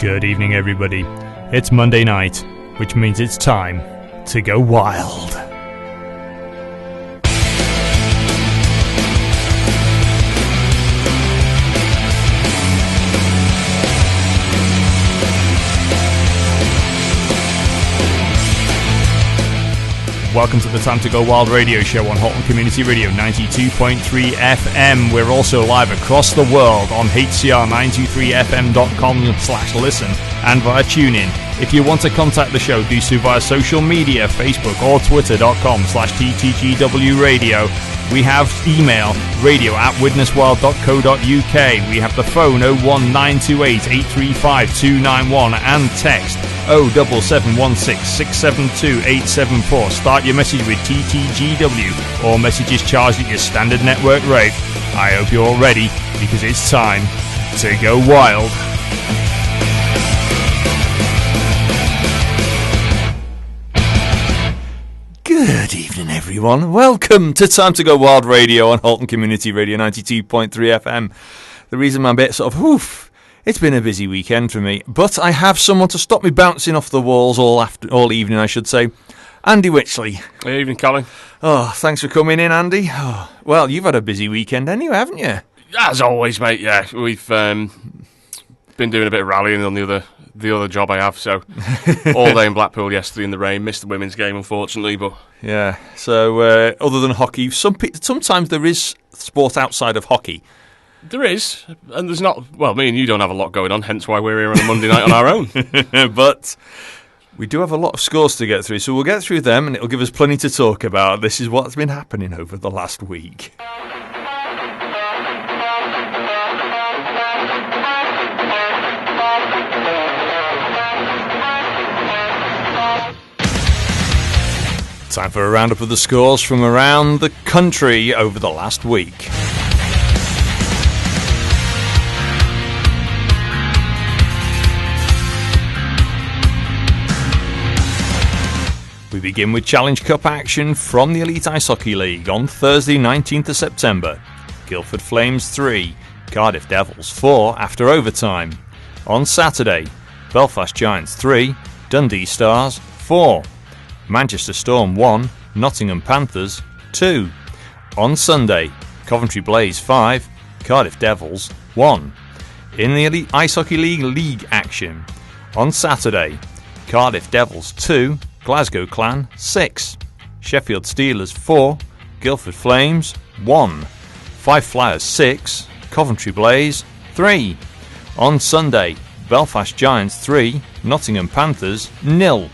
Good evening, everybody. It's Monday night, which means it's time to go wild. Welcome to the Time to Go Wild radio show on Halton Community Radio 92.3 FM. We're also live across the world on hcr923fm.com/listen and via TuneIn. If you want to contact the show, do so via social media, Facebook or twitter.com/TTGW radio. We have email, radio@widnesworld.co.uk. We have the phone 01928 835 291 and text 07716 672 874. Start your message with TTGW or messages charged at your standard network rate. I hope you're all ready because it's time to go wild. Good evening, everyone. Welcome to Time to Go Wild Radio on Halton Community Radio 92.3 FM. The reason I'm a bit sort of, it's been a busy weekend for me, but I have someone to stop me bouncing off the walls all evening, I should say. Andy Witchley. Good evening, Colin. Oh, thanks for coming in, Andy. Oh, well, you've had a busy weekend anyway, haven't you? As always, mate, yeah. We've been doing a bit of rallying on the other job I have, so all day in Blackpool yesterday in the rain. Missed the women's game, unfortunately, but... Yeah, so other than hockey, sometimes there is sport outside of hockey. There is, and there's not... Well, me and you don't have a lot going on, hence why we're here on a Monday night on our own. But we do have a lot of scores to get through, so we'll get through them, and it'll give us plenty to talk about. This is what's been happening over the last week. Time for a roundup of the scores from around the country over the last week. We begin with Challenge Cup action from the Elite Ice Hockey League on Thursday 19th of September. Guildford Flames 3, Cardiff Devils 4 after overtime. On Saturday, Belfast Giants 3, Dundee Stars 4. Manchester Storm 1, Nottingham Panthers 2. On Sunday, Coventry Blaze 5, Cardiff Devils 1. In the Elite Ice Hockey League action, on Saturday, Cardiff Devils 2, Glasgow Clan 6. Sheffield Steelers 4, Guildford Flames 1. Fife Flyers 6, Coventry Blaze 3. On Sunday, Belfast Giants 3, Nottingham Panthers 0.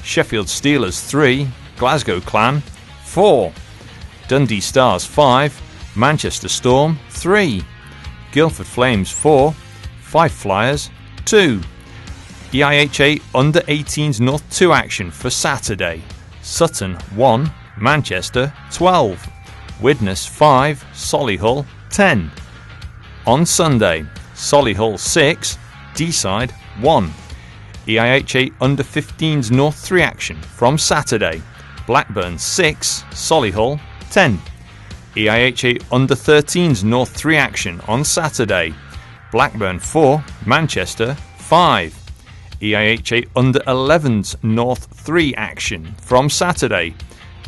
Sheffield Steelers 3, Glasgow Clan 4. Dundee Stars 5, Manchester Storm 3. Guildford Flames 4, Fife Flyers 2. EIHA Under-18s North 2 action for Saturday. Sutton 1, Manchester 12. Widnes 5, Solihull 10. On Sunday, Solihull 6, Deeside 1. EIHA Under-15s North 3 action from Saturday. Blackburn 6, Solihull 10. EIHA Under-13s North 3 action on Saturday. Blackburn 4, Manchester 5. EIHA Under-11s North 3 action from Saturday.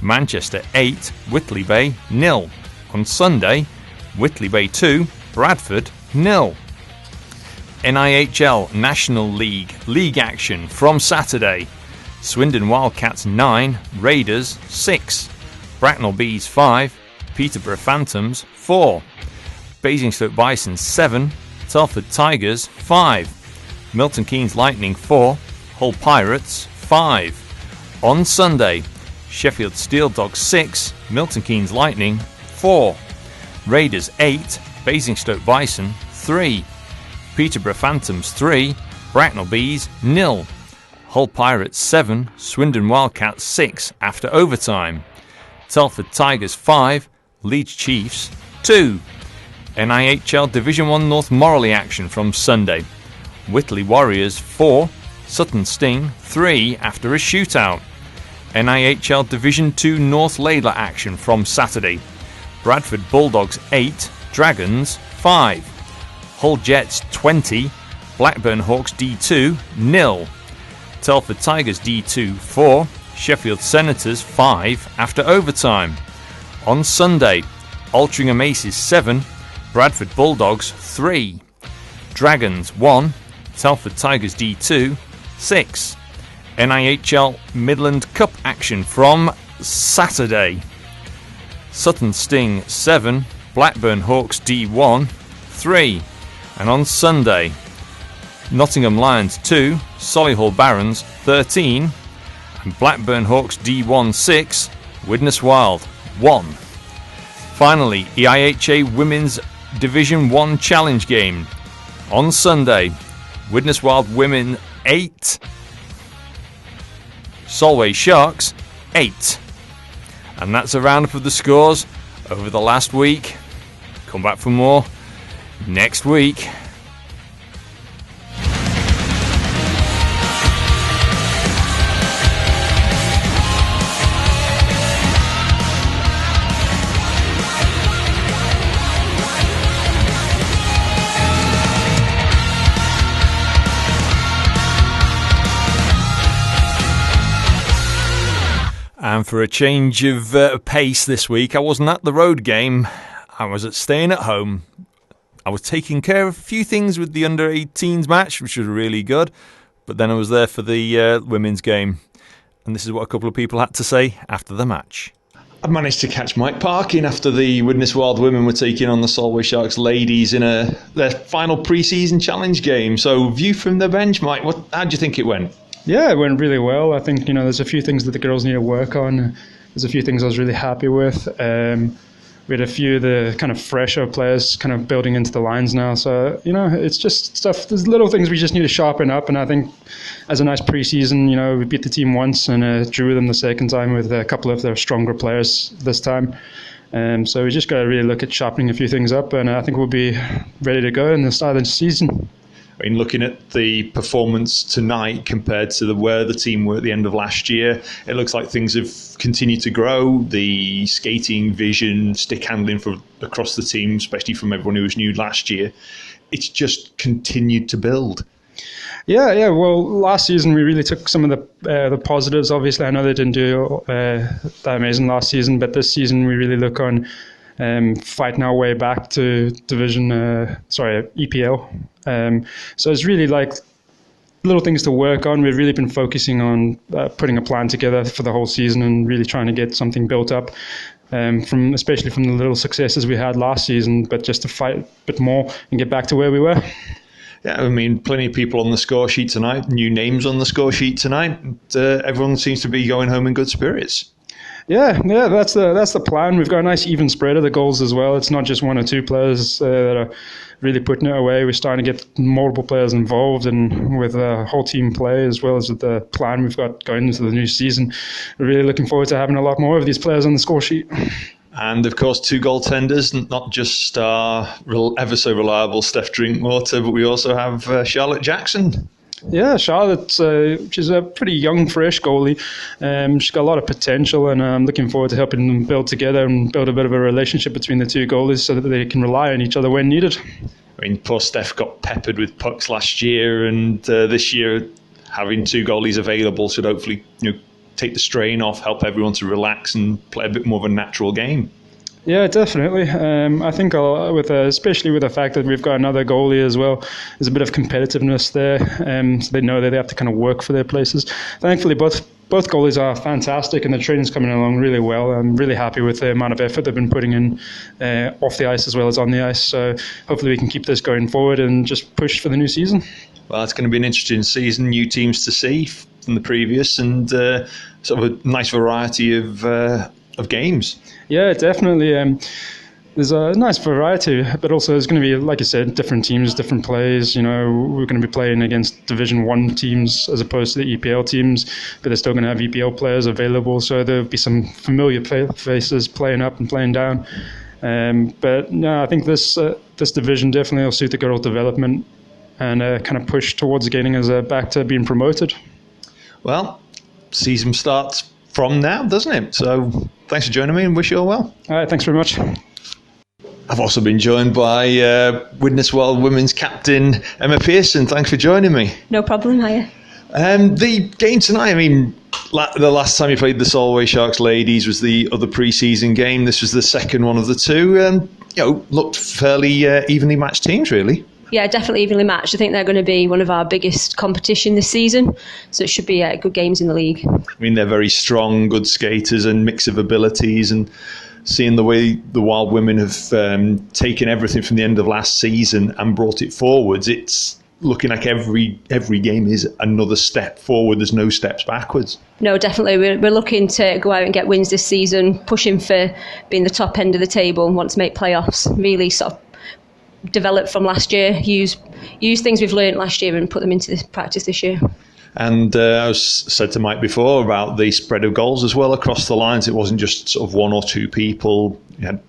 Manchester 8, Whitley Bay 0. On Sunday, Whitley Bay 2, Bradford 0. NIHL National League action from Saturday. Swindon Wildcats 9, Raiders 6. Bracknell Bees 5, Peterborough Phantoms 4. Basingstoke Bison 7, Telford Tigers 5. Milton Keynes Lightning 4, Hull Pirates 5. On Sunday, Sheffield Steel Dogs 6, Milton Keynes Lightning 4. Raiders 8, Basingstoke Bison 3. Peterborough Phantoms 3, Bracknell Bees 0. Hull Pirates 7, Swindon Wildcats 6 after overtime. Telford Tigers 5, Leeds Chiefs 2. NIHL Division 1 North Morley action from Sunday. Whitley Warriors 4, Sutton Sting 3 after a shootout. NIHL Division 2 North Laidler action from Saturday. Bradford Bulldogs 8, Dragons 5. Hull Jets 20, Blackburn Hawks D2 0. Telford Tigers D2 4. Sheffield Senators 5 after overtime. On Sunday, Altrincham Aces 7. Bradford Bulldogs 3. Dragons 1. Telford Tigers D2 6. NIHL Midland Cup action from Saturday. Sutton Sting 7. Blackburn Hawks D1 3. And on Sunday, Nottingham Lions 2. Solihull Barons 13. And Blackburn Hawks D1 6. Widnes Wild 1. Finally, EIHA Women's Division 1 Challenge game. On Sunday, Widnes Wild Women 8. Solway Sharks 8. And that's a roundup of the scores over the last week. Come back for more next week. And for a change of pace this week, I wasn't at the road game. I was staying at home. I was taking care of a few things with the under-18s match, which was really good. But then I was there for the women's game. And this is what a couple of people had to say after the match. I managed to catch Mike Parkin after the Widnes Wild women were taking on the Solway Sharks ladies in their final pre-season challenge game. So, view from the bench, Mike. How do you think it went? Yeah, it went really well. I think, there's a few things that the girls need to work on. There's a few things I was really happy with. We had a few of the kind of fresher players kind of building into the lines now. So, it's just stuff. There's little things we just need to sharpen up. And I think as a nice preseason, we beat the team once and drew them the second time with a couple of their stronger players this time. So we just got to really look at sharpening a few things up. And I think we'll be ready to go in the start of the season. I mean, looking at the performance tonight compared to where the team were at the end of last year, it looks like things have continued to grow. The skating, vision, stick handling across the team, especially from everyone who was new last year, it's just continued to build. Yeah. Well, last season we really took some of the positives. Obviously, I know they didn't do that amazing last season, but this season we really look on fighting our way back to EPL. So it's really like little things to work on. We've really been focusing on putting a plan together for the whole season and really trying to get something built up, especially from the little successes we had last season, but just to fight a bit more and get back to where we were. Yeah, I mean, plenty of people on the score sheet tonight, new names on the score sheet tonight. Everyone seems to be going home in good spirits. Yeah, that's the plan. We've got a nice even spread of the goals as well. It's not just one or two players that are really putting it away. We're starting to get multiple players involved, and with the whole team play as well as with the plan we've got going into the new season, we're really looking forward to having a lot more of these players on the score sheet. And of course, two goaltenders, not just our ever so reliable Steph Drinkwater, but we also have Charlotte Jackson. Yeah, Charlotte, she's a pretty young, fresh goalie. She's got a lot of potential, and I'm looking forward to helping them build together and build a bit of a relationship between the two goalies so that they can rely on each other when needed. I mean, poor Steph got peppered with pucks last year, and this year having two goalies available should hopefully take the strain off, help everyone to relax and play a bit more of a natural game. Yeah, definitely. I think especially with the fact that we've got another goalie as well, there's a bit of competitiveness there. So they know that they have to kind of work for their places. Thankfully, both goalies are fantastic and the training's coming along really well. I'm really happy with the amount of effort they've been putting in off the ice as well as on the ice. So hopefully we can keep this going forward and just push for the new season. Well, it's going to be an interesting season, new teams to see from the previous, and sort of a nice variety of games. Yeah, definitely. There's a nice variety, but also there's going to be, like you said, different teams, different players. We're going to be playing against Division 1 teams as opposed to the EPL teams, but they're still going to have EPL players available, so there'll be some familiar faces playing up and playing down. But no, I think this division definitely will suit the girls' development and kind of push towards getting us back to being promoted. Well, season starts from now, doesn't it? So thanks for joining me and wish you all well. All right, thanks very much. I've also been joined by Widnes Wild Women's captain Emma Pierson. Thanks for joining me. No problem, hiya. The game tonight, I mean, the last time you played the Solway Sharks ladies was the other pre-season game. This was the second one of the two. Looked fairly evenly matched teams, really. Yeah, definitely evenly matched. I think they're going to be one of our biggest competition this season, so it should be good games in the league. I mean, they're very strong, good skaters and mix of abilities, and seeing the way the Wild Women have taken everything from the end of last season and brought it forwards, it's looking like every game is another step forward. There's no steps backwards. No, definitely. We're looking to go out and get wins this season, pushing for being the top end of the table and want to make playoffs. Really sort of develop from last year, use things we've learned last year and put them into practice this year. And I was said to Mike before about the spread of goals as well across the lines. It wasn't just sort of one or two people. You had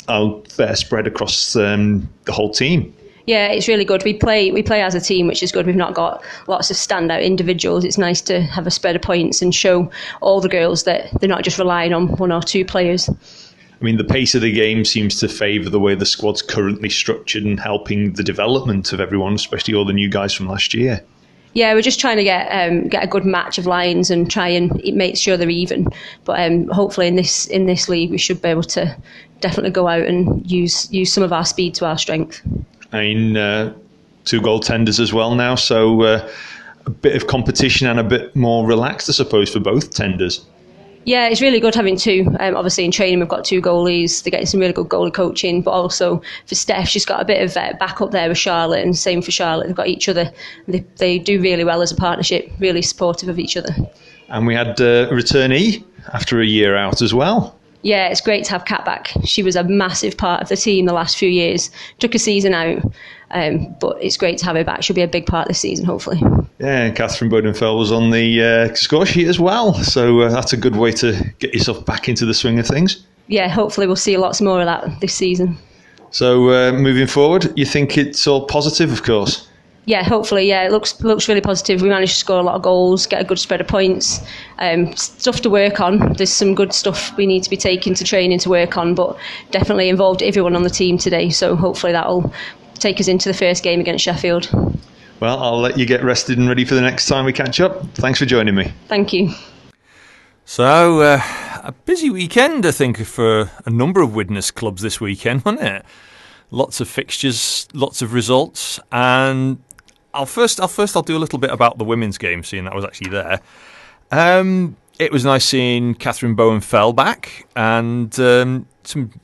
a fair spread across the whole team. Yeah, it's really good. We play as a team, which is good. We've not got lots of standout individuals. It's nice to have a spread of points and show all the girls that they're not just relying on one or two players. I mean, the pace of the game seems to favour the way the squad's currently structured and helping the development of everyone, especially all the new guys from last year. Yeah, we're just trying to get a good match of lines and try and make sure they're even. But hopefully in this league we should be able to definitely go out and use some of our speed to our strength. I mean, 2 goaltenders as well now, so a bit of competition and a bit more relaxed, I suppose, for both tenders. Yeah, it's really good having two. Obviously in training we've got 2 goalies. They're getting some really good goalie coaching, but also for Steph, she's got a bit of backup there with Charlotte, and same for Charlotte. They've got each other. They do really well as a partnership, really supportive of each other. And we had a returnee after a year out as well. Yeah, it's great to have Kat back. She was a massive part of the team the last few years. Took a season out, but it's great to have her back. She'll be a big part this season, hopefully. Yeah, and Catherine Bodenfeld was on the score sheet as well, so that's a good way to get yourself back into the swing of things. Yeah, hopefully we'll see lots more of that this season. So moving forward, you think it's all positive, of course? Yeah, hopefully, yeah. It looks really positive. We managed to score a lot of goals, get a good spread of points. Stuff to work on. There's some good stuff we need to be taking to training to work on, but definitely involved everyone on the team today, so hopefully that'll take us into the first game against Sheffield. Well, I'll let you get rested and ready for the next time we catch up. Thanks for joining me. Thank you. So, a busy weekend, I think, for a number of Widnes clubs this weekend, wasn't it? Lots of fixtures, lots of results, and I'll do a little bit about the women's game, seeing that was actually there. It was nice seeing Catherine Bowen-Fell back, and some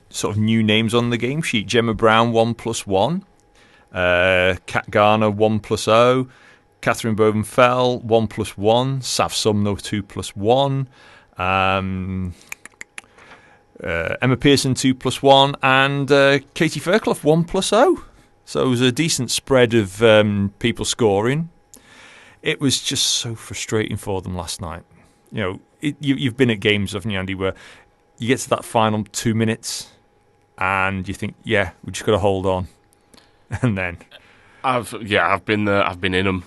sort of new names on the game sheet. Gemma Brown 1+1, Kat Garner 1+0, Catherine Bowen-Fell 1+1, Sav Sumner 2+1, Emma Pierson 2+1, and Katie Fairclough 1+0. So it was a decent spread of people scoring. It was just so frustrating for them last night. You know, you've been at games, haven't you, Andy, where you get to that final 2 minutes and you think, yeah, we just got to hold on. And then I've been there. I've been in them.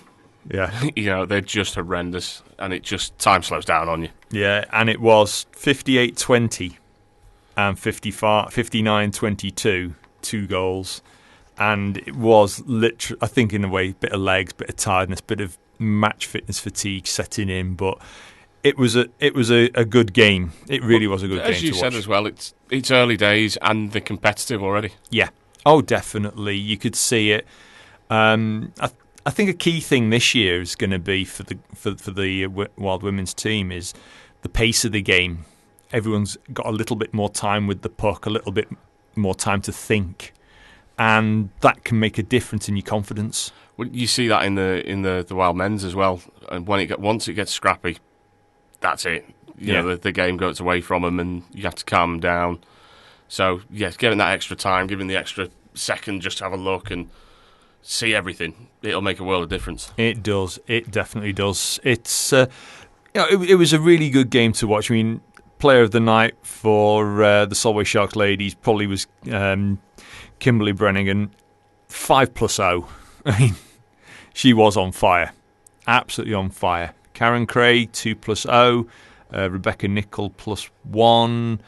Yeah, they're just horrendous, and it just time slows down on you. Yeah, and it was 58-20 and 59-22, 2 goals. And it was literally, I think, in a way, bit of legs, bit of tiredness, bit of match fitness fatigue setting in. But it was a good game. It really was a good game to watch. As you said as well, it's early days and they're competitive already. Yeah. Oh, definitely. You could see it. I think a key thing this year is going to be for the Wild Women's team is the pace of the game. Everyone's got a little bit more time with the puck, a little bit more time to think. And that can make a difference in your confidence. Well, you see that in the Wild Men's as well. And once it gets scrappy, that's it. You know, the game goes away from them, and you have to calm them down. So yes, giving that extra time, giving the extra second just to have a look and see everything, it'll make a world of difference. It does. It definitely does. It's it was a really good game to watch. I mean, player of the night for the Solway Sharks ladies probably was Kimberly Brennigan, 5+0. I mean, she was on fire, absolutely on fire. Karen Craig 2+0, Rebecca Nicol +1,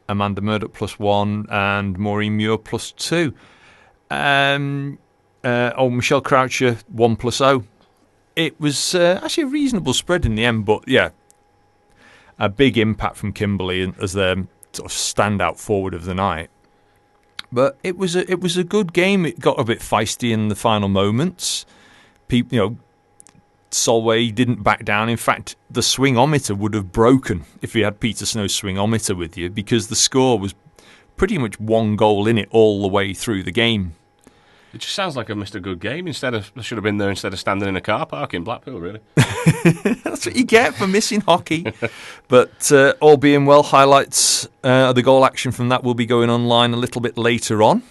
Amanda Murdoch +1, and Maureen Muir +2. Michelle Croucher 1+0. It was actually a reasonable spread in the end, but yeah, a big impact from Kimberly as their sort of standout forward of the night. But it was a good game. It got a bit feisty in the final moments. Solway didn't back down. In fact, the swingometer would have broken if you had Peter Snow's swingometer with you, because the score was pretty much one goal in it all the way through the game. It just sounds like I missed a good game. I should have been there instead of standing in a car park in Blackpool, really. That's what you get for missing hockey. But all being well, highlights of the goal action from that will be going online a little bit later on.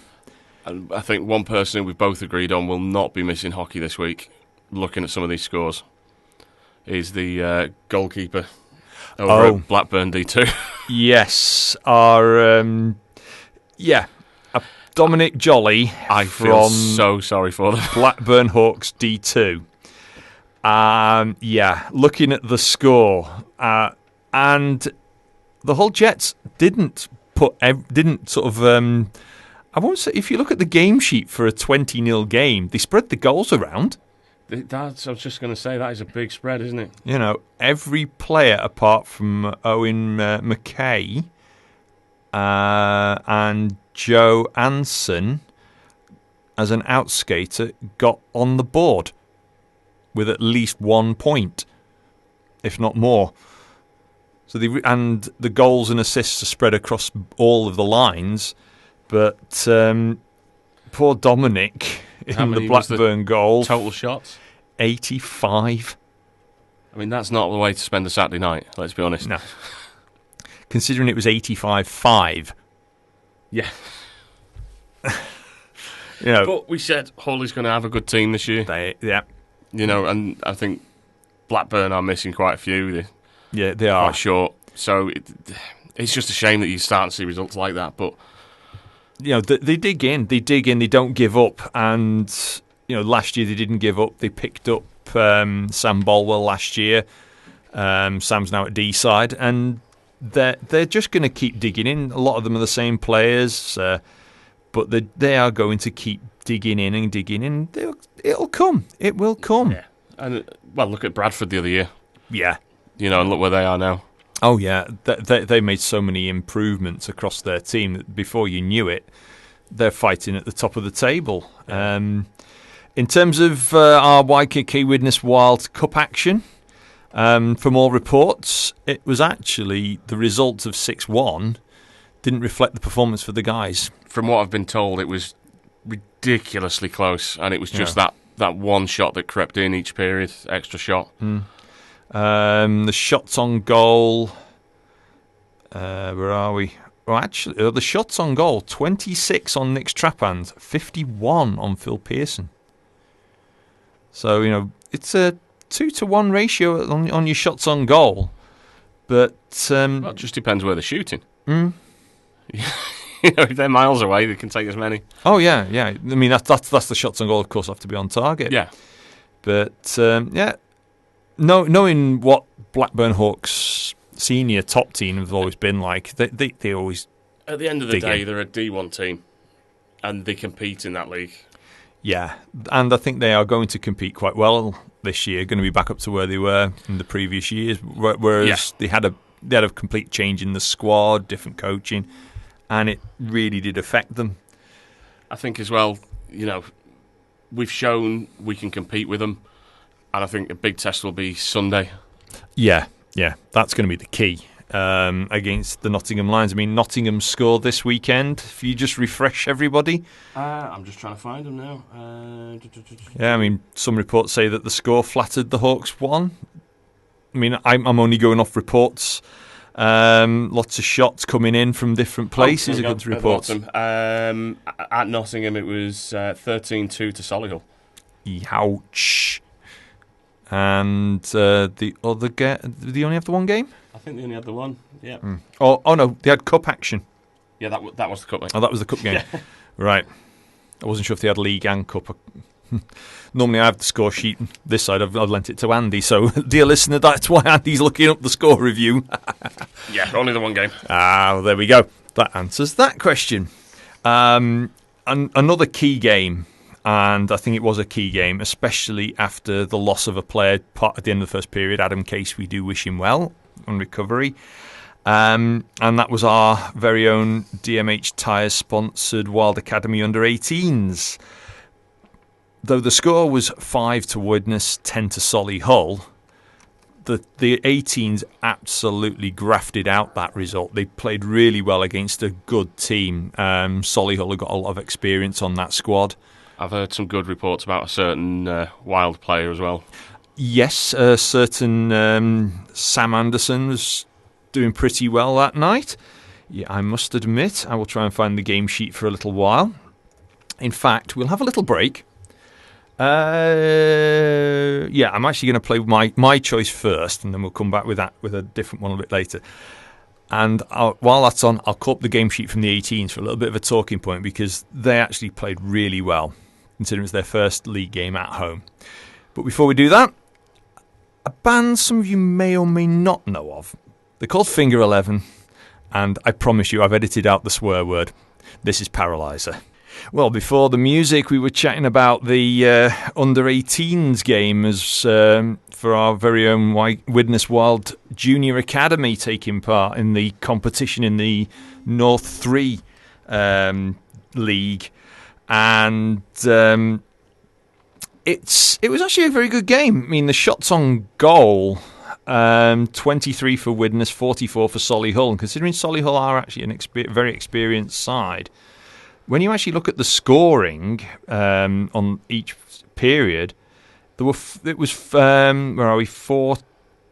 And I think one person who we've both agreed on will not be missing hockey this week, looking at some of these scores, is the goalkeeper over at Blackburn D2. Yes. Dominic Jolly. I feel so sorry for them. Blackburn Hawks D2. Looking at the score, and the Hull Jets didn't sort of. I won't say, if you look at the game sheet for a 20-0 game, they spread the goals around. I was just going to say, that is a big spread, isn't it? You know, every player apart from Owen McKay and Joe Anson, as an outskater, got on the board with at least 1 point, if not more. So the goals and assists are spread across all of the lines, but poor Dominic in the Blackburn goal. Total shots? 85. I mean, that's not the way to spend a Saturday night, let's be honest. No. Considering it was 85-5. Yeah. You know, but we said Hull is going to have a good team this year. Yeah. You know, and I think Blackburn are missing quite a few. They are. Quite short. So it's just a shame that you start to see results like that. But you know, they dig in. They don't give up. And you know, last year they didn't give up. They picked up Sam Bolwell last year. Sam's now at D-side, and they're just going to keep digging in. A lot of them are the same players, but they are going to keep digging in and digging in. It'll come. It will come. Yeah. And look at Bradford the other year. Yeah. You know, and look where they are now. Oh yeah, they made so many improvements across their team that before you knew it, they're fighting at the top of the table. In terms of our YKK Widnes Wild Cup action, from all reports, it was actually the result of 6-1 didn't reflect the performance for the guys. From what I've been told, it was ridiculously close, and it was just that one shot that crept in each period, extra shot. The shots on goal, where are we? Well, actually, the shots on goal, 26 on Nick Straphans, 51 on Phil Pierson. So, you know, it's a 2-to-1 ratio on your shots on goal. But it just depends where they're shooting. You know, if they're miles away, they can take as many. Oh, yeah. I mean, that's the shots on goal, of course, have to be on target. Yeah. But, knowing what Blackburn Hawks senior top team have always been like, they always at the end of the day, they're a D1 team, and they compete in that league. Yeah, and I think they are going to compete quite well this year, going to be back up to where they were in the previous years, whereas they had a complete change in the squad, different coaching, and it really did affect them. I think as well, you know, we've shown we can compete with them, and I think a big test will be Sunday. Yeah, that's going to be the key against the Nottingham Lions. I mean, Nottingham scored this weekend. If you just refresh everybody. I'm just trying to find them now. Yeah, I mean, some reports say that the score flattered the Hawks 1. I mean, I'm only going off reports. Lots of shots coming in from different places. Against reports. At Nottingham, it was 13-2 to Solihull. Ouch. And the other did they only have the one game? I think they only had the one. Yeah. Oh no, they had cup action. Yeah, that was the cup game. Oh, that was the cup game. Right. I wasn't sure if they had league and cup. Normally I have the score sheet this side. I've lent it to Andy. So, dear listener, that's why Andy's looking up the score review. Yeah, only the one game. Well, there we go. that answers that question. Another key game, and I think it was a key game, especially after the loss of a player at the end of the first period. Adam Case, we do wish him well on recovery. And that was our very own DMH Tyres sponsored Wild Academy under-18s. Though the score was 5 to Widnes, 10 to Solihull, the 18s absolutely grafted out that result. They played really well against a good team. Solihull have got a lot of experience on that squad. I've heard some good reports about a certain Wild player as well. Yes, a certain Sam Anderson was doing pretty well that night. Yeah, I must admit, I will try and find the game sheet for a little while. In fact, we'll have a little break. I'm actually going to play my choice first, and then we'll come back with a different one a bit later. And while that's on, I'll call up the game sheet from the 18s for a little bit of a talking point, because they actually played really well, considering it's their first league game at home. But before we do that, a band some of you may or may not know of. They're called Finger 11, and I promise you I've edited out the swear word. This is Paralyzer. Well, before the music, we were chatting about the under-18s game as for our very own Widnes Wild Junior Academy taking part in the competition in the North 3 League. And it was actually a very good game. I mean, the shots on goal, 23 for Widnes, 44 for Solihull. And considering Solihull are actually a very experienced side, when you actually look at the scoring on each period, it was 4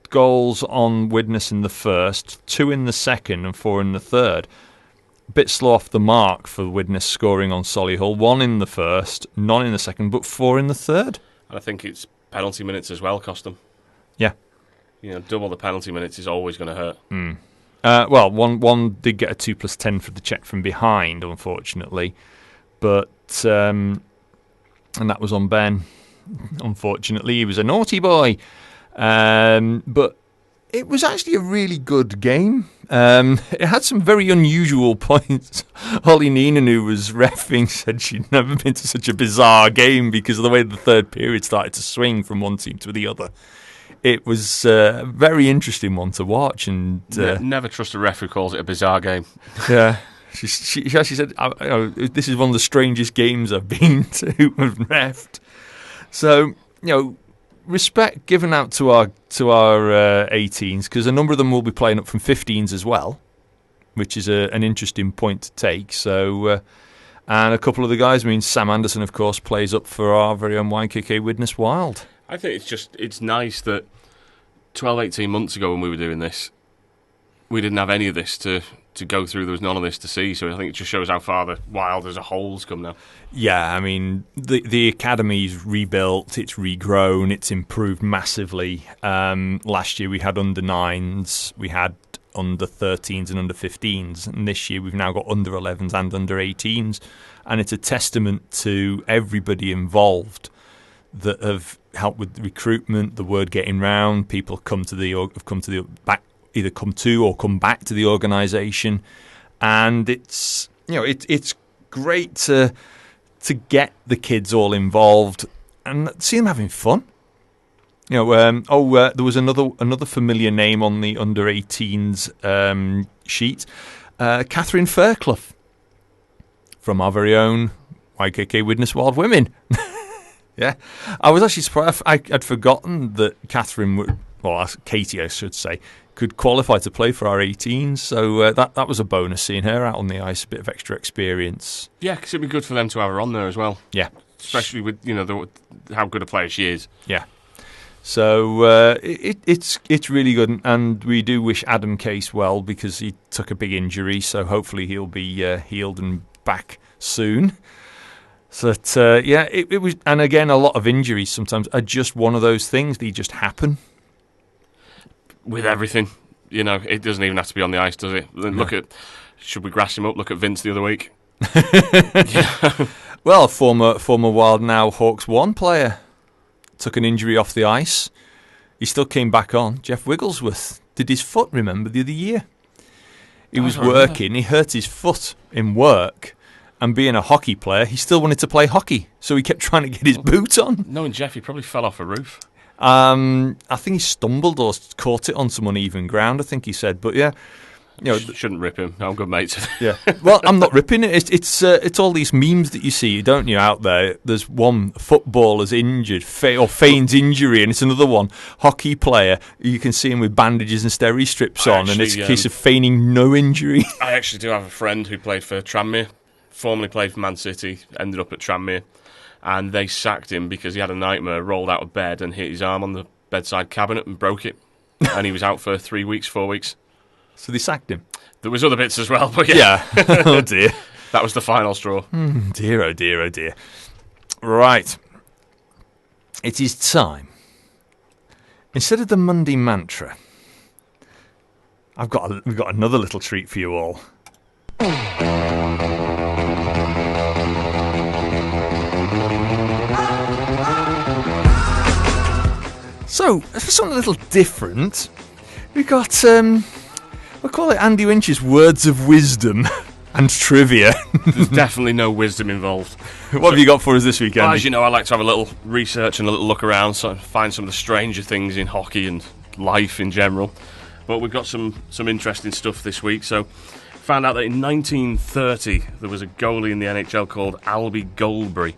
goals on Widnes in the first, 2 in the second, and 4 in the third. A bit slow off the mark for Widnes scoring on Solihull. 1 in the first, none in the second, but 4 in the third. And I think it's penalty minutes as well cost them. Yeah. Double the penalty minutes is always going to hurt. One did get a 2+10 for the check from behind, unfortunately, but and that was on Ben. Unfortunately, he was a naughty boy, but it was actually a really good game. It had some very unusual points. Holly Neenan, who was reffing, said she'd never been to such a bizarre game because of the way the third period started to swing from one team to the other. It was a very interesting one to watch, and never trust a ref who calls it a bizarre game. Yeah, she actually said, "This is one of the strangest games I've been to and reffed." So, respect given out to our 18s, because a number of them will be playing up from 15s as well, which is an interesting point to take. So, and a couple of the guys, Sam Anderson, of course, plays up for our very own YKK Widnes Wild. I think it's nice that 12, 18 months ago when we were doing this, we didn't have any of this to go through. There was none of this to see. So I think it just shows how far the Wild as a whole's come now. Yeah, I mean, the academy's rebuilt, it's regrown, it's improved massively. Last year we had under 9s, we had under 13s and under 15s, and this year we've now got under 11s and under 18s, and it's a testament to everybody involved that have helped with the recruitment, the word getting round. People come to the organisation, and it's it's great to get the kids all involved and see them having fun. There was another familiar name on the under 18s sheet, Catherine Fairclough from our very own YKK Widnes Wild Women. Yeah, I was actually surprised. I'd forgotten that Katie, I should say, could qualify to play for our 18s. So that was a bonus, seeing her out on the ice, a bit of extra experience. Yeah, because it'd be good for them to have her on there as well. Yeah, especially with how good a player she is. Yeah. So it's really good, and we do wish Adam Case well, because he took a big injury. So hopefully he'll be healed and back soon. So it was, and again, a lot of injuries sometimes are just one of those things. They just happen. With everything, it doesn't even have to be on the ice, does it? No. Look at, should we grass him up? Look at Vince the other week. Yeah. Well, former Wild, now Hawks 1 player, took an injury off the ice. He still came back on. Jeff Wigglesworth did his foot, remember, the other year. He was working. He hurt his foot in work. And being a hockey player, he still wanted to play hockey. So he kept trying to get his boot on. Knowing Jeff, he probably fell off a roof. I think he stumbled or caught it on some uneven ground, I think he said. But yeah, Shouldn't rip him. I'm good mates. Yeah. Well, I'm not ripping it. It's all these memes that you see, don't you, out there? There's one footballer's injured or feigns injury, and it's another one hockey player. You can see him with bandages and steri strips on, and it's a case of feigning no injury. I actually do have a friend who played for Tranmere, formerly played for Man City, ended up at Tranmere, and they sacked him because he had a nightmare, rolled out of bed and hit his arm on the bedside cabinet and broke it, and he was out for 3 weeks, 4 weeks. So they sacked him. There was other bits as well, but yeah. Oh dear. That was the final straw. Dear, oh dear, oh dear. Right. It is time. Instead of the Monday mantra, we've got another little treat for you all. So, for something a little different, we've got we'll call it Andy Winch's Words of Wisdom and Trivia. There's definitely no wisdom involved. What have you got for us this weekend? Well, as you know, I like to have a little research and a little look around, so find some of the stranger things in hockey and life in general. But we've got some interesting stuff this week. So, found out that in 1930 there was a goalie in the NHL called Albie Goldberry.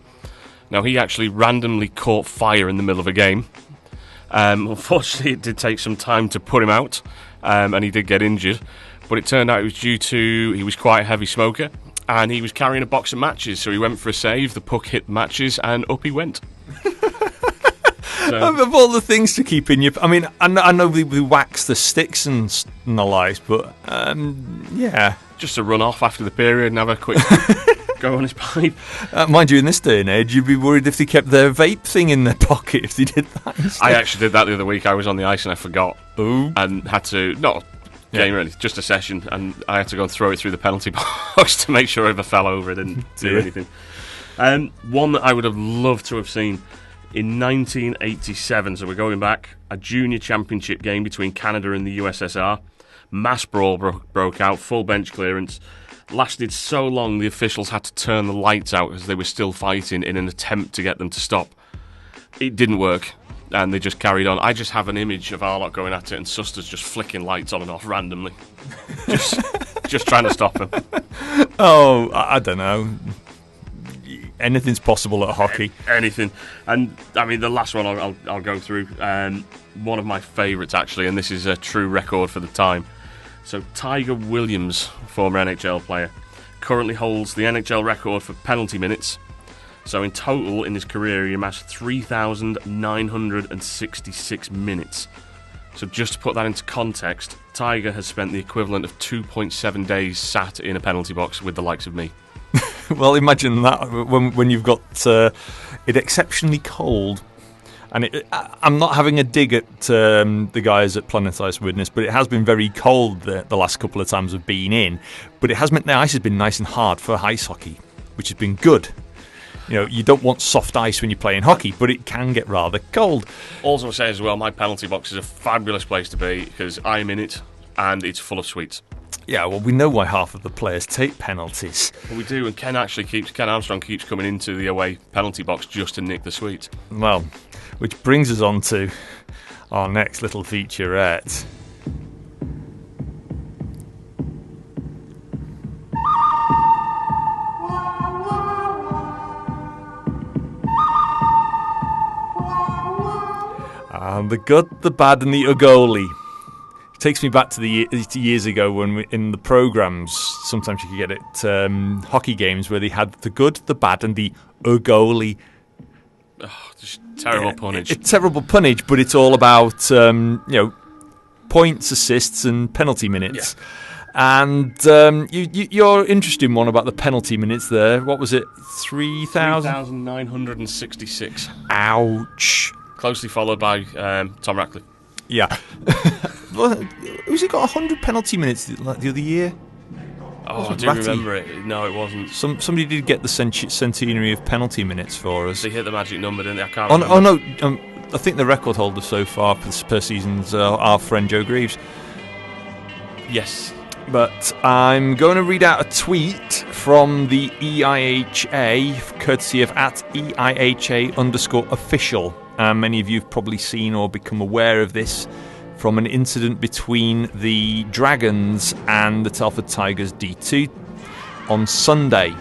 Now, he actually randomly caught fire in the middle of a game. Unfortunately, it did take some time to put him out. And he did get injured, but it turned out it was due to he was quite a heavy smoker and he was carrying a box of matches, so he went for a save, the puck hit the matches and up he went. Of all the things to keep in your... I mean, I know we wax the sticks and the likes, but yeah. Just to run off after the period and have a quick go on his pipe. Mind you, in this day and age, you'd be worried if they kept their vape thing in their pocket if they did that instead. I actually did that the other week. I was on the ice and I forgot. Ooh. And had to, not a game really, just a session, and I had to go and throw it through the penalty box to make sure I ever fell over. It didn't do anything. One that I would have loved to have seen in 1987, so we're going back, a junior championship game between Canada and the USSR. Mass brawl broke out, full bench clearance. Lasted so long the officials had to turn the lights out as they were still fighting in an attempt to get them to stop. It didn't work, and they just carried on. I just have an image of our lot going at it and Suster's just flicking lights on and off randomly. just trying to stop them. Oh, I don't know. Anything's possible at hockey. Anything. And, I mean, the last one I'll go through. One of my favourites, actually, and this is a true record for the time. So Tiger Williams, former NHL player, currently holds the NHL record for penalty minutes. So in total, in his career, he amassed 3,966 minutes. So just to put that into context, Tiger has spent the equivalent of 2.7 days sat in a penalty box with the likes of me. Well, imagine that when you've got it exceptionally cold. And I'm not having a dig at the guys at Planet Ice Widnes, but it has been very cold the last couple of times I've been in. But it has meant the ice has been nice and hard for ice hockey, which has been good. You know, you don't want soft ice when you're playing hockey, but it can get rather cold. Also, I'll say as well, my penalty box is a fabulous place to be because I'm in it and it's full of sweets. Yeah, well, we know why half of the players take penalties. Well, we do, and Ken Armstrong keeps coming into the away penalty box just to nick the sweets. Well, which brings us on to our next little featurette. And the good, the bad, and the ugly. It takes me back to the years ago when in the programmes, sometimes you could get it hockey games where they had the good, the bad, and the ugly. Oh, just terrible punnage. It's terrible punnage, but it's all about points, assists, and penalty minutes. Yeah. And you're interested in one about the penalty minutes there. What was it? 3,966. Ouch. Closely followed by Tom Ratcliffe. Yeah. Who's he got 100 penalty minutes the other year? Oh, I do remember it. No, it wasn't. Somebody did get the centenary of penalty minutes for us. They hit the magic number, didn't they? I can't remember. Oh, no. I think the record holder so far per season's our friend Joe Greaves. Yes. But I'm going to read out a tweet from the EIHA, courtesy of @EIHA_official. Many of you have probably seen or become aware of this from an incident between the Dragons and the Telford Tigers D2 on Sunday.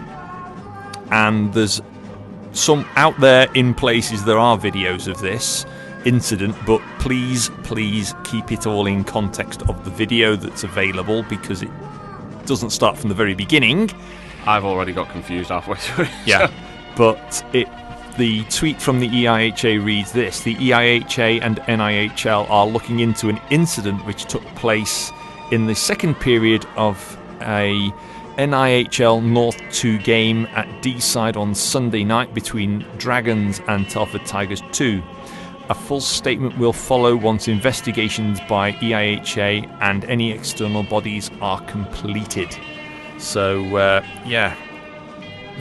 And there's some out there in places, there are videos of this incident, but please keep it all in context of the video that's available, because it doesn't start from the very beginning. I've already got confused halfway through. Yeah, but the tweet from the EIHA reads this: the EIHA and NIHL are looking into an incident which took place in the second period of a NIHL North 2 game at D-side on Sunday night between Dragons and Telford Tigers 2. A full statement will follow once investigations by EIHA and any external bodies are completed. So, yeah.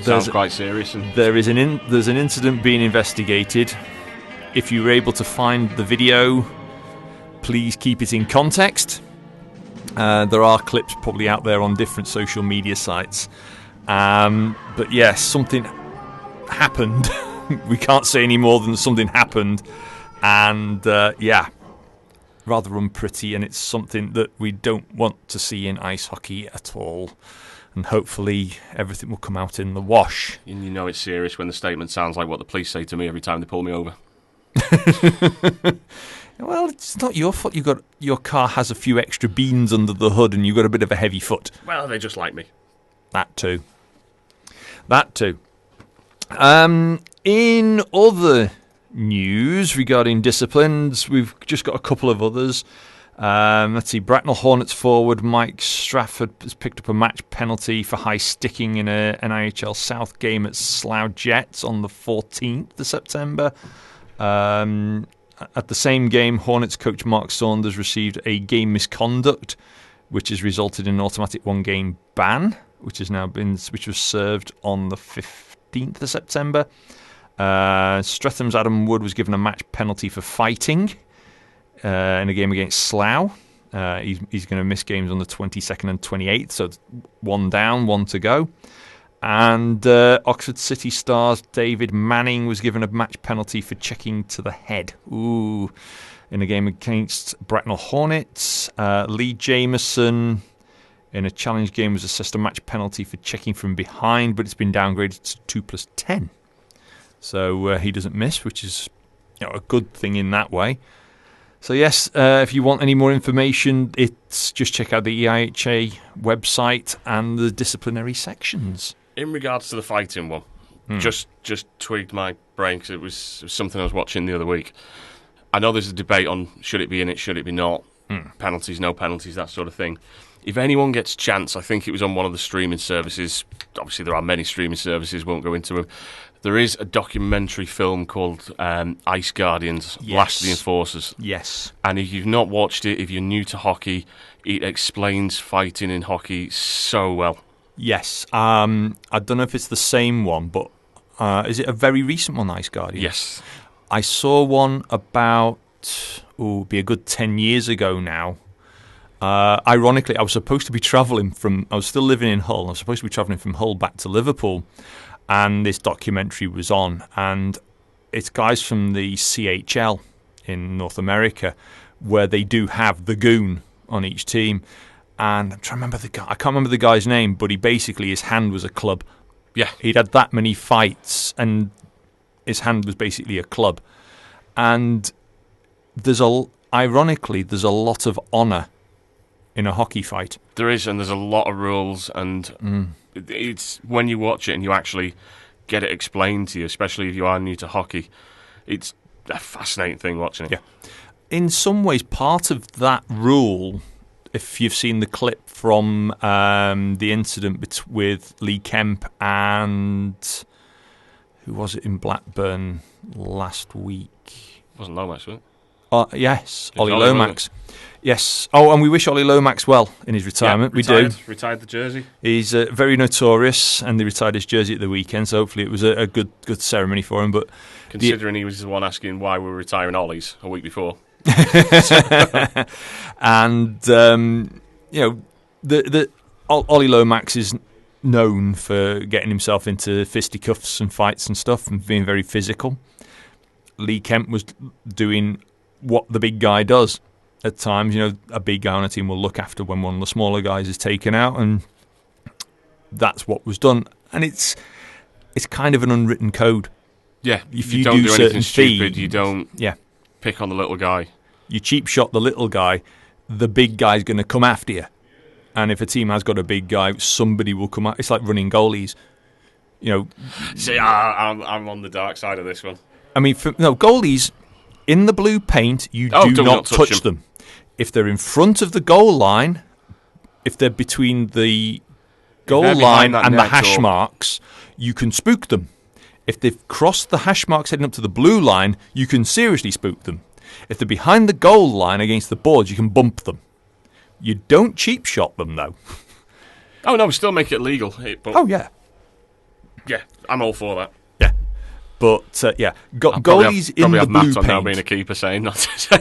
Sounds quite serious. There's an incident being investigated. If you were able to find the video, please keep it in context. There are clips probably out there on different social media sites. But yes, something happened. We can't say any more than something happened. And yeah, rather unpretty, and it's something that we don't want to see in ice hockey at all. And hopefully everything will come out in the wash. And you know it's serious when the statement sounds like what the police say to me every time they pull me over. Well, it's not your fault. Your car has a few extra beans under the hood, and you've got a bit of a heavy foot. Well, they just like me. That too. In other news regarding disciplines, we've just got a couple of others. Let's see. Bracknell Hornets forward Mike Strafford has picked up a match penalty for high sticking in a NIHL South game at Slough Jets on the 14th of September. At the same game, Hornets coach Mark Saunders received a game misconduct, which has resulted in an automatic one-game ban, which was served on the 15th of September. Stretham's Adam Wood was given a match penalty for fighting in a game against Slough. He's going to miss games on the 22nd and 28th, so it's one down, one to go. And Oxford City Stars David Manning was given a match penalty for checking to the head. Ooh. In a game against Bracknell Hornets. Lee Jameson in a challenge game was assessed a match penalty for checking from behind, but it's been downgraded to 2+10. So he doesn't miss, which is a good thing in that way. So yes, if you want any more information, it's just check out the EIHA website and the disciplinary sections. In regards to the fighting one, just tweaked my brain because it was something I was watching the other week. I know there's a debate on should it be in it, should it be not, penalties, no penalties, that sort of thing. If anyone gets a chance, I think it was on one of the streaming services. Obviously, there are many streaming services, won't go into them. There is a documentary film called Ice Guardians, Last of the Enforcers. Yes. And if you've not watched it, if you're new to hockey, it explains fighting in hockey so well. Yes. I don't know if it's the same one, but is it a very recent one, Ice Guardians? Yes. I saw one about, be a good 10 years ago now. Ironically, I was supposed to be travelling I was still living in Hull. I was supposed to be travelling from Hull back to Liverpool. And this documentary was on, and it's guys from the CHL in North America, where they do have the goon on each team. And I'm trying to remember the guy. I can't remember the guy's name, but his hand was a club. Yeah, he'd had that many fights, and his hand was basically a club. And ironically, there's a lot of honour in a hockey fight. There is, and there's a lot of rules, and it's when you watch it and you actually get it explained to you, especially if you are new to hockey, it's a fascinating thing watching it. Yeah. In some ways, part of that rule, if you've seen the clip from the incident with Lee Kemp and who was it in Blackburn last week? It wasn't Lomax, was it? Yes, Ollie Lomax. Yes. Oh, and we wish Ollie Lomax well in his retirement. Yeah, retired, we do. Retired the jersey. He's very notorious, and they retired his jersey at the weekend, so hopefully it was a good ceremony for him. But considering he was the one asking why we were retiring Ollie's a week before. And, Ollie Lomax is known for getting himself into fisticuffs and fights and stuff and being very physical. Lee Kemp was doing what the big guy does at times. A big guy on a team will look after when one of the smaller guys is taken out, and that's what was done. And it's kind of an unwritten code. Yeah, if you don't do anything stupid, you don't pick on the little guy. You cheap shot the little guy, the big guy's going to come after you. And if a team has got a big guy, somebody will come out. It's like running goalies. See, I'm on the dark side of this one. I mean, goalies in the blue paint, you do not touch them. If they're in front of the goal line, if they're between the goal line and the hash marks, you can spook them. If they've crossed the hash marks heading up to the blue line, you can seriously spook them. If they're behind the goal line against the boards, you can bump them. You don't cheap shot them, though. Oh, no, we still make it legal. Yeah. Yeah, I'm all for that. Yeah. But, goalies in the blue paint. Now being a keeper saying not to say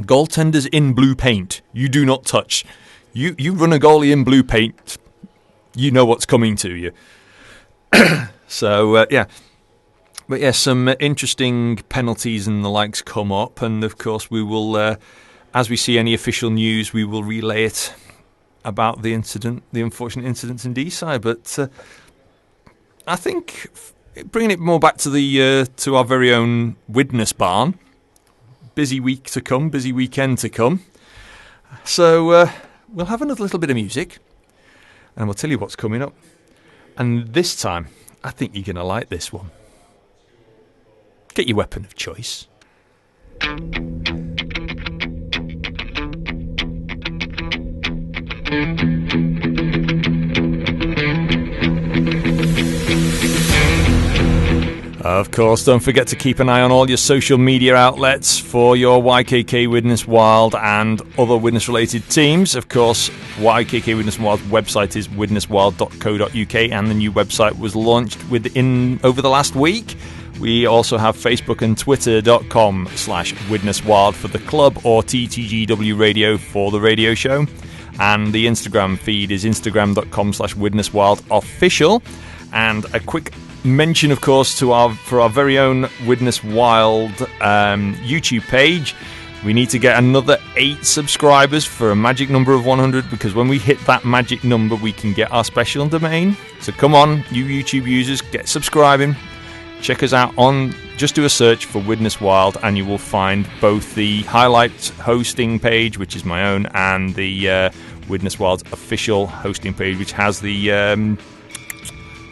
Goaltenders in blue paint, you do not touch. You run a goalie in blue paint, you know what's coming to you. So, But yeah, some interesting penalties and the likes come up, and of course we will, as we see any official news, we will relay it about the unfortunate incidents in Deeside. But I think bringing it more back to our very own Widnes barn, busy week to come, busy weekend to come. So we'll have another little bit of music, and we'll tell you what's coming up. And this time, I think you're going to like this one. Get your weapon of choice. Of course, don't forget to keep an eye on all your social media outlets for your YKK Widnes Wild and other Widnes-related teams. Of course, YKK Widnes Wild's website is widneswild.co.uk, and the new website was launched over the last week. We also have Facebook and Twitter.com/WidnesWild for the club, or TTGW Radio for the radio show. And the Instagram feed is Instagram.com/WidnesWildOfficial. And a quick mention, of course, for our very own Widnes Wild YouTube page. We need to get another 8 subscribers for a magic number of 100, because when we hit that magic number, we can get our special domain. So come on, you YouTube users, get subscribing. Check us out just do a search for Widnes Wild, and you will find both the highlight hosting page, which is my own, and the Widnes Wild official hosting page, which has the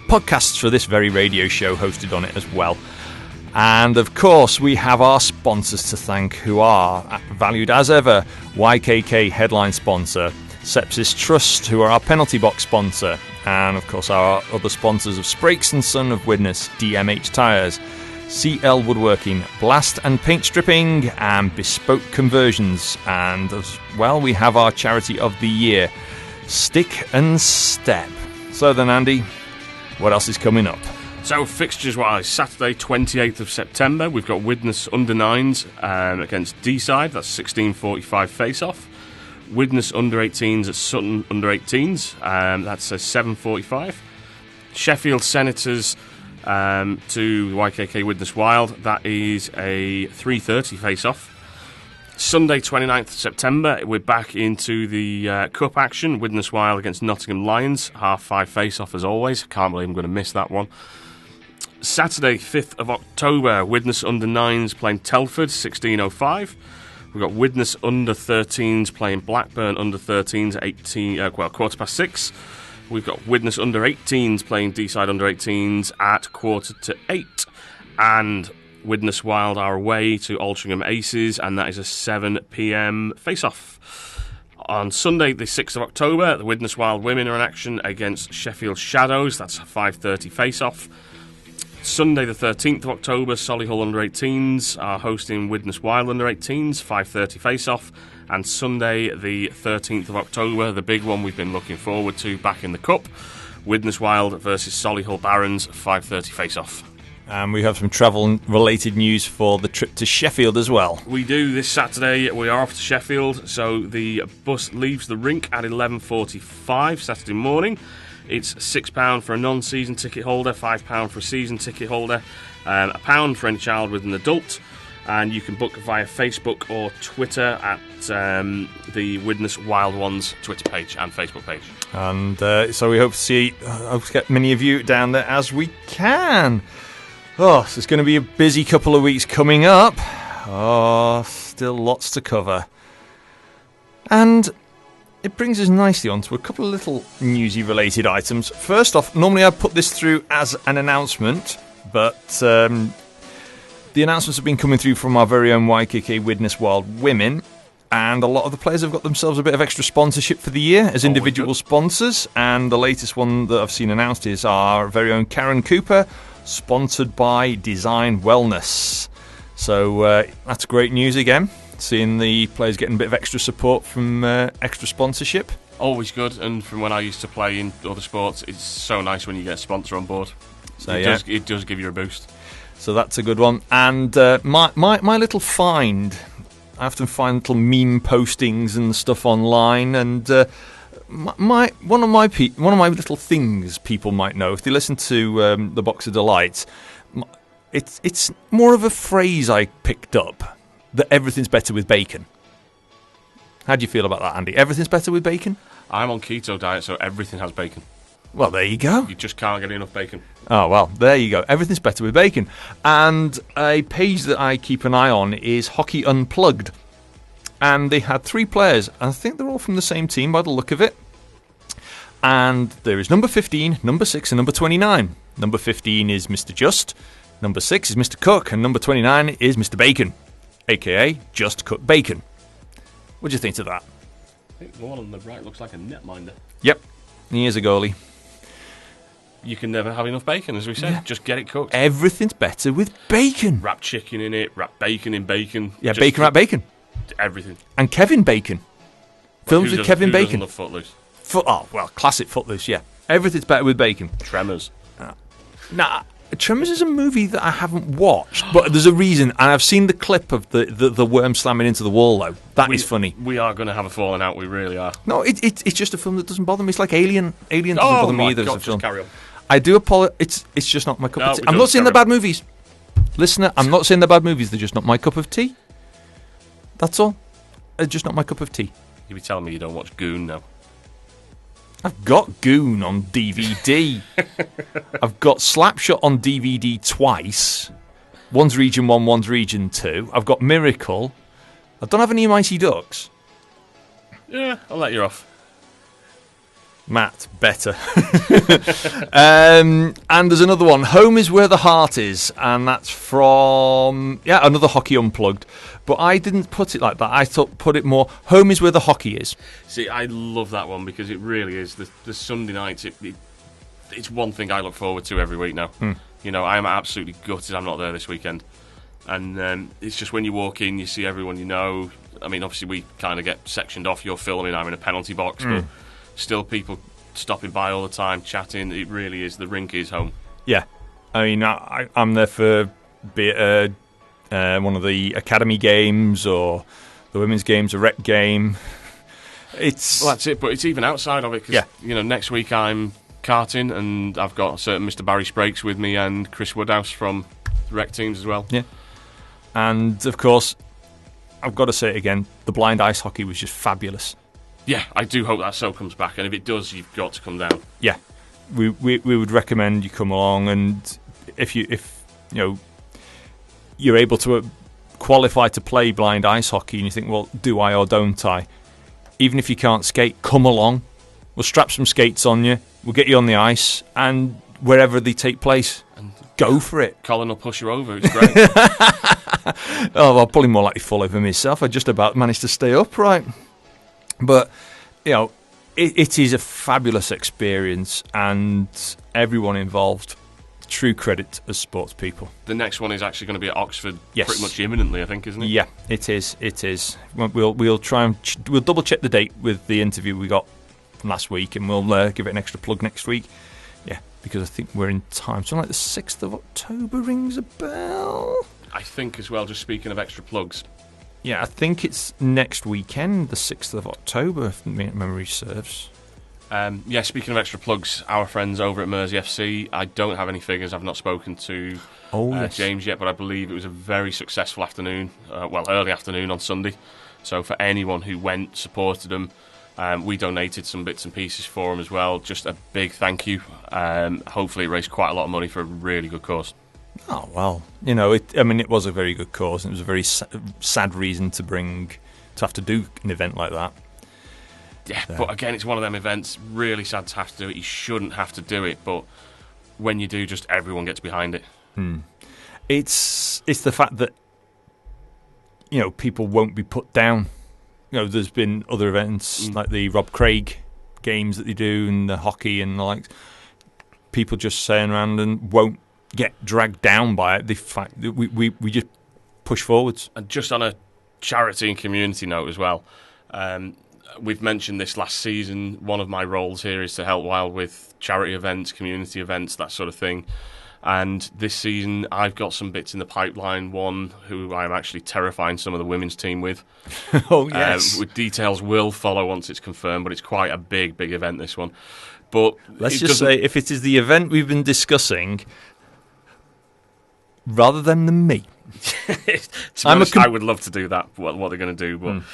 podcasts for this very radio show hosted on it as well. And of course, we have our sponsors to thank, who are valued as ever. YKK headline sponsor, Sepsis Trust, who are our penalty box sponsor, and of course our other sponsors of Sprakes & Son of Widnes, DMH Tyres, CL Woodworking, Blast and Paint Stripping, and Bespoke Conversions. And as well, we have our charity of the year, Stick and Step. So then, Andy, what else is coming up? So, fixtures-wise, Saturday, 28th of September, we've got Widnes under-9s against Deeside. That's 16:45 face-off. Widnes under-18s at Sutton under-18s. That's a 7:45. Sheffield Senators to YKK Widnes Wild. That is a 3:30 face-off. Sunday, 29th of September, we're back into the cup action. Widnes Wild against Nottingham Lions. 5:30 face-off as always. Can't believe I'm going to miss that one. Saturday, 5th of October, Widnes under-9s playing Telford, 16:05. We've got Widnes under-13s playing Blackburn under-13s at 6:15. We've got Widnes under-18s playing Deeside under-18s at 7:45. And Widnes Wild are away to Altrincham Aces, and that is a 7 p.m. face-off. On Sunday, the 6th of October, the Widnes Wild women are in action against Sheffield Shadows. That's a 5:30 face-off. Sunday, the 13th of October, Solihull under-18s are hosting Widnes Wild under-18s, 5:30 face-off. And Sunday, the 13th of October, the big one we've been looking forward to back in the Cup, Widnes Wild versus Solihull Barons, 5:30 face-off. And we have some travel-related news for the trip to Sheffield as well. We do this Saturday. We are off to Sheffield, so the bus leaves the rink at 11:45 Saturday morning. It's £6 for a non-season ticket holder, £5 for a season ticket holder, £1 for any child with an adult. And you can book via Facebook or Twitter at the Widnes Wild Ones Twitter page and Facebook page. And so we hope to get many of you down there as we can. Oh, so it's going to be a busy couple of weeks coming up. Oh, still lots to cover. And it brings us nicely on to a couple of little newsy-related items. First off, normally I put this through as an announcement, but the announcements have been coming through from our very own YKK Widnes Wild Women, and a lot of the players have got themselves a bit of extra sponsorship for the year as individual sponsors, and the latest one that I've seen announced is our very own Karen Cooper, sponsored by Design Wellness. So that's great news again, seeing the players getting a bit of extra support from extra sponsorship. Always good, and from when I used to play in other sports, it's so nice when you get a sponsor on board. So it does give you a boost. So that's a good one. And my little find, I often find little meme postings and stuff online, and one of my little things people might know if they listen to the Box of Delights, it's more of a phrase I picked up, that everything's better with bacon. How do you feel about that, Andy? Everything's better with bacon? I'm on keto diet, so everything has bacon. Well, there you go. You just can't get enough bacon. Oh, well, there you go. Everything's better with bacon. And a page that I keep an eye on is Hockey Unplugged. And they had 3 players. I think they're all from the same team by the look of it. And there is number 15, number 6, and number 29. Number 15 is Mr. Just. Number 6 is Mr. Cook. And number 29 is Mr. Bacon, a.k.a. Just Cook Bacon. What do you think of that? I think the one on the right looks like a netminder. Yep. He is a goalie. You can never have enough bacon, as we said. Yeah. Just get it cooked. Everything's better with bacon. Wrap chicken in it, wrap bacon in bacon. Yeah, just bacon wrap bacon. Everything. And Kevin Bacon. Films with Kevin Bacon. Who doesn't love Footloose? Oh, well, classic Footloose, yeah. Everything's better with bacon. Tremors. Nah, Tremors is a movie that I haven't watched, but there's a reason, and I've seen the clip of the worm slamming into the wall, though. That is funny. We are going to have a falling out, we really are. No, it's just a film that doesn't bother me. It's like Alien. Alien doesn't bother me either as a film. Carry on. I do apologize. It's just not my cup of tea. I'm not saying they're bad movies. Listener, I'm not saying they're bad movies. They're just not my cup of tea. That's all. They're just not my cup of tea. You'll be telling me you don't watch Goon now. I've got Goon on DVD. I've got Slapshot on DVD twice. One's Region 1, one's Region 2. I've got Miracle. I don't have any Mighty Ducks. Yeah, I'll let you off. Matt, better. And there's another one. Home is where the heart is, and that's from another Hockey Unplugged. But I didn't put it like that. I put it more. Home is where the hockey is. See, I love that one because it really is. The Sunday nights, it's one thing I look forward to every week now. You know, I am absolutely gutted I'm not there this weekend. And it's just when you walk in, you see everyone you know. I mean, obviously we kind of get sectioned off. You're filming, I'm in a penalty box, but still people stopping by all the time, chatting. It really is. The rink is home. Yeah. I mean, I'm there for one of the academy games or the women's games, a rec game. Well, that's it, but it's even outside of it because, you know, next week I'm karting and I've got a certain Mr. Barry Sprakes with me and Chris Woodhouse from the rec teams as well. Yeah. And, of course, I've got to say it again, the blind ice hockey was just fabulous. Yeah, I do hope that so comes back, and if it does, you've got to come down. Yeah, we would recommend you come along, and if you know you're able to qualify to play blind ice hockey, and you think, well, do I or don't I? Even if you can't skate, come along. We'll strap some skates on you. We'll get you on the ice, and wherever they take place, and go for it. Colin will push you over. It's great. I'll probably more likely fall over myself. I just about managed to stay upright. But, you know, it is a fabulous experience, and everyone involved, true credit as sports people. The next one is actually going to be at Oxford pretty much imminently, I think, isn't it? Yeah, it is. It is. We'll try and we'll double check the date with the interview we got from last week, and we'll give it an extra plug next week. Yeah, because I think we're in time. Something like the 6th of October rings a bell. I think as well, just speaking of extra plugs. Yeah, I think it's next weekend, the 6th of October, if memory serves. Speaking of extra plugs, our friends over at Mersey FC, I don't have any figures. I've not spoken to James yet, but I believe it was a very successful afternoon, early afternoon on Sunday. So for anyone who went, supported them, we donated some bits and pieces for them as well. Just a big thank you. Hopefully it raised quite a lot of money for a really good cause. Oh, well, it was a very good cause, and it was a very sad reason to have to do an event like that. Yeah, but again, it's one of them events, really sad to have to do it. You shouldn't have to do it, but when you do, just everyone gets behind it. It's the fact that, people won't be put down. There's been other events like the Rob Craig games that they do and the hockey and the likes. People just saying around and won't get dragged down by it. The fact that we just push forwards. And just on a charity and community note as well, we've mentioned this last season. One of my roles here is to help Wild with charity events, community events, that sort of thing. And this season, I've got some bits in the pipeline. One who I'm actually terrifying some of the women's team with. Oh, yes. With details will follow once it's confirmed, but it's quite a big event, this one. But let's just say, if it is the event we've been discussing, rather than me. To be honest, I would love to do that, what they're going to do. But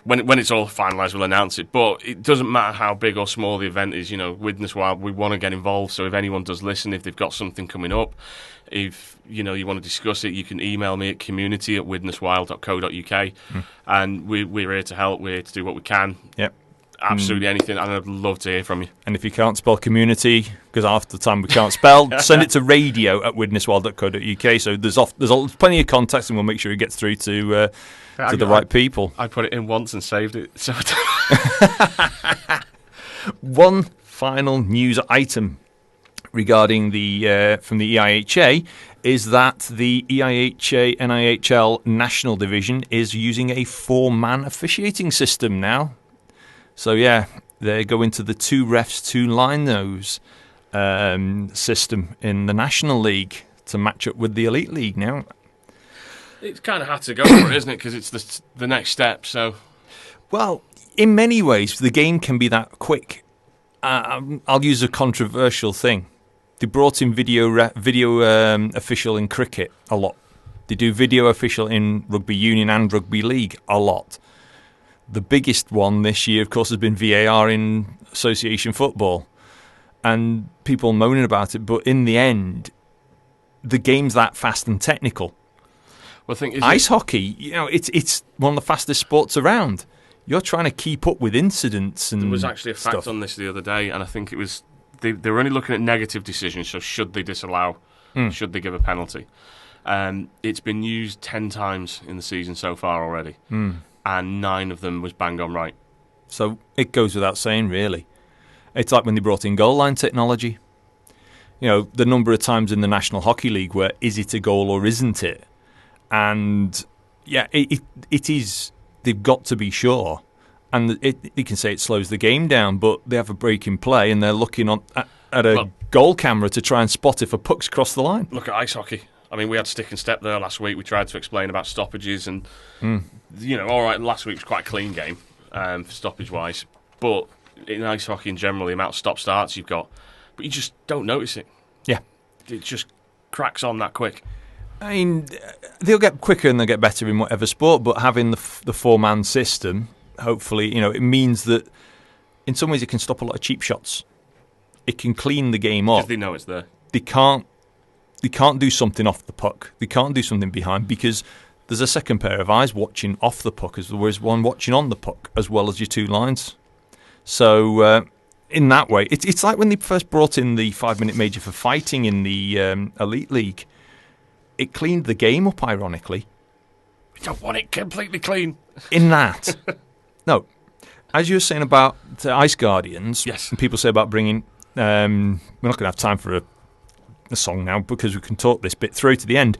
when it's all finalised, we'll announce it. But it doesn't matter how big or small the event is. Widnes Wild, we want to get involved. So if anyone does listen, if they've got something coming up, if you want to discuss it, you can email me at community@widneswild.co.uk. And we're here to help. We're here to do what we can. Yep. Absolutely anything, and I'd love to hear from you. And if you can't spell community, because half the time we can't spell, send it to radio@widneswild.co.uk. So there's plenty of contacts, and we'll make sure it gets through to the right people. I put it in once and saved it. So one final news item regarding from the EIHA is that the EIHA NIHL National Division is using a 4-man officiating system now. So, they're going to the 2 refs, 2 line nose system in the National League to match up with the Elite League now. It's kind of had to go for it, isn't it? Because it's the next step. So, well, in many ways, the game can be that quick. I'll use a controversial thing. They brought in video official in cricket a lot. They do video official in rugby union and rugby league a lot. The biggest one this year, of course, has been VAR in association football. And people moaning about it, but in the end, the game's that fast and technical. Well, ice hockey, it's one of the fastest sports around. You're trying to keep up with incidents and there was actually a fact stuff on this the other day, and I think it was they were only looking at negative decisions, so should they disallow, should they give a penalty? It's been used 10 times in the season so far already. And 9 of them was bang on right. So it goes without saying, really. It's like when they brought in goal line technology. The number of times in the National Hockey League where is it a goal or isn't it? And, it is. They've got to be sure. And you can say it slows the game down, but they have a break in play and they're looking at a goal camera to try and spot if a puck's crossed the line. Look at ice hockey. I mean, we had stick and step there last week. We tried to explain about stoppages and, all right, last week was quite a clean game stoppage-wise. But in ice hockey in general, the amount of stop-starts you've got, but you just don't notice it. Yeah. It just cracks on that quick. I mean, they'll get quicker and they'll get better in whatever sport, but having the 4-man system, hopefully, it means that in some ways it can stop a lot of cheap shots. It can clean the game up. Because they know it's there. They can't do something off the puck. They can't do something behind because there's a second pair of eyes watching off the puck as well as one watching on the puck, as well as your 2 lines. So in that way, it's like when they first brought in the 5-minute major for fighting in the Elite League. It cleaned the game up, ironically. We don't want it completely clean. In that. No. As you were saying about Ice Guardians, yes. And people say about bringing... we're not going to have time for a song now because we can talk this bit through to the end.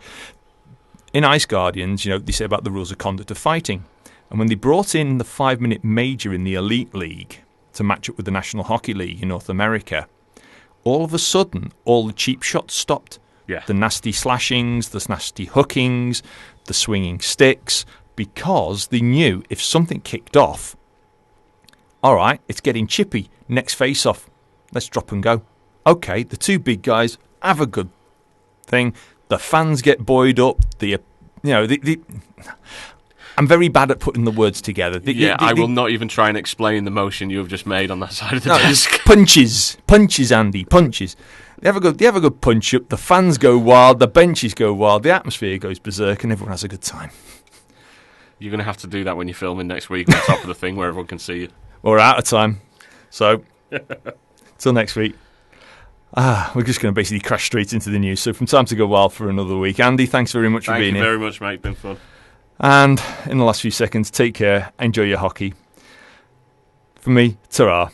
In Ice Guardians, they say about the rules of conduct of fighting. And when they brought in the 5-minute major in the Elite League to match up with the National Hockey League in North America, all of a sudden, all the cheap shots stopped. Yeah. The nasty slashings, the nasty hookings, the swinging sticks, because they knew if something kicked off, all right, it's getting chippy. Next face-off, let's drop and go. Okay, the two big guys have a good thing. The fans get buoyed up. I'm very bad at putting the words together. I will not even try and explain the motion you have just made on that side of the desk. Punches, Andy, punches. They have a good punch up. The fans go wild. The benches go wild. The atmosphere goes berserk, and everyone has a good time. You're going to have to do that when you're filming next week on top of the thing where everyone can see you. Well, we're out of time, so till next week. We're just going to basically crash straight into the news. So from time to go wild for another week. Andy, thanks very much for being here. Thank you very much, mate. Been fun. And in the last few seconds, take care, enjoy your hockey. For me, ta-ra.